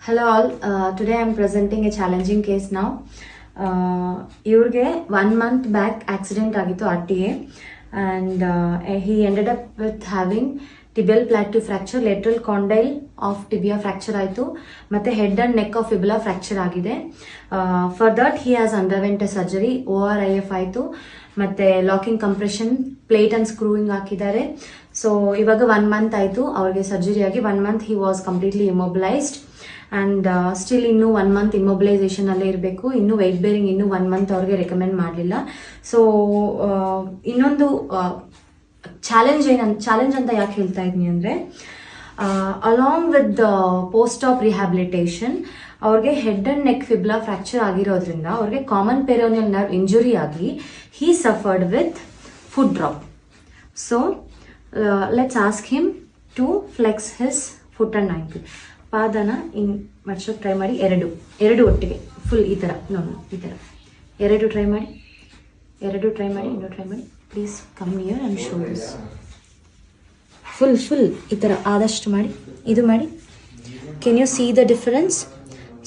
Hello all. Today I am presenting a challenging case now. ಇವ್ರಿಗೆ 1 month back accident ಆಗಿತ್ತು RTA and he ended up with having tibial plateau fracture, lateral condyle of tibia fracture ಆಯಿತು ಮತ್ತು head and neck of fibula fracture ಆಗಿದೆ. For that he has underwent a surgery, ORIF ಆಯಿತು ಮತ್ತು locking compression plate and screwing ಹಾಕಿದ್ದಾರೆ. So ಇವಾಗ 1 month ಆಯಿತು ಅವ್ರಿಗೆ surgery ಆಗಿ. 1 month he was completely immobilized and still ಇನ್ನೂ 1 month ಇಮ್ಮೊಬಿಲೈಸೇಷನ್ ಅಲ್ಲೇ ಇರಬೇಕು. ಇನ್ನೂ ವೆಯ್ಟ್ ಬೇರಿಂಗ್ ಇನ್ನೂ 1 month ಅವ್ರಿಗೆ ರೆಕಮೆಂಡ್ ಮಾಡಲಿಲ್ಲ. ಸೊ ಇನ್ನೊಂದು ಚಾಲೆಂಜ್ ಅಂತ ಯಾಕೆ ಹೇಳ್ತಾ ಇದ್ದೀನಿ ಅಂದರೆ, along with the post of rehabilitation ಅವ್ರಿಗೆ head and neck fibula fracture ಆಗಿರೋದ್ರಿಂದ ಅವ್ರಿಗೆ ಕಾಮನ್ ಪೆರೋನಿಯಲ್ ನರ್ವ್ ಇಂಜುರಿ ಆಗಿ he suffered with foot drop. So let's ask him to flex his foot and ankle. ಪಾದನ ಹಿಂಗೆ ಮಡ್ಸೋಕೆ ಟ್ರೈ ಮಾಡಿ, ಎರಡು ಒಟ್ಟಿಗೆ ಫುಲ್ ಈ ಥರ ನೋಡಿ, ಈ ಥರ ಎರಡು ಟ್ರೈ ಮಾಡಿ, ಇನ್ನೂ ಟ್ರೈ ಮಾಡಿ. Please come here and show this. Full ಈ ಥರ ಆದಷ್ಟು ಮಾಡಿ, ಇದು ಮಾಡಿ. Can U C the difference?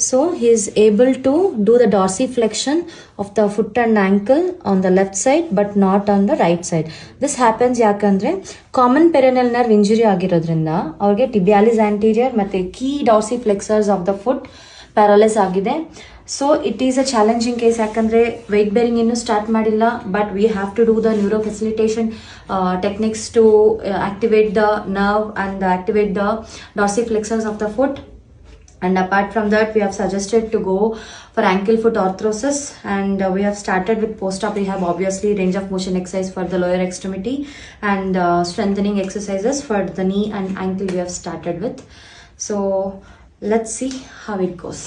So he is able to do the dorsiflexion of the foot and ankle on the left side but not on the right side. This happens ಯಾಕಂದ್ರೆ common peroneal nerve injury ಆಗಿರೋದ್ರಿಂದ ಅವ್ರಿಗೆ tibialis anterior ಮತ್ತು key dorsiflexors of the foot paralyse ಆಗಿದೆ. So it is a challenging case ಯಾಕಂದರೆ weight bearing ಇನ್ನೂ start ಮಾಡಿಲ್ಲ, but we have to do the neuro facilitation techniques to activate the nerve and activate the dorsiflexors of the foot. And apart from that, we have suggested to go for ankle foot arthrosis, and we have started with post-op rehab, obviously range of motion exercise for the lower extremity and strengthening exercises for the knee and ankle we have started with. So let's see how it goes.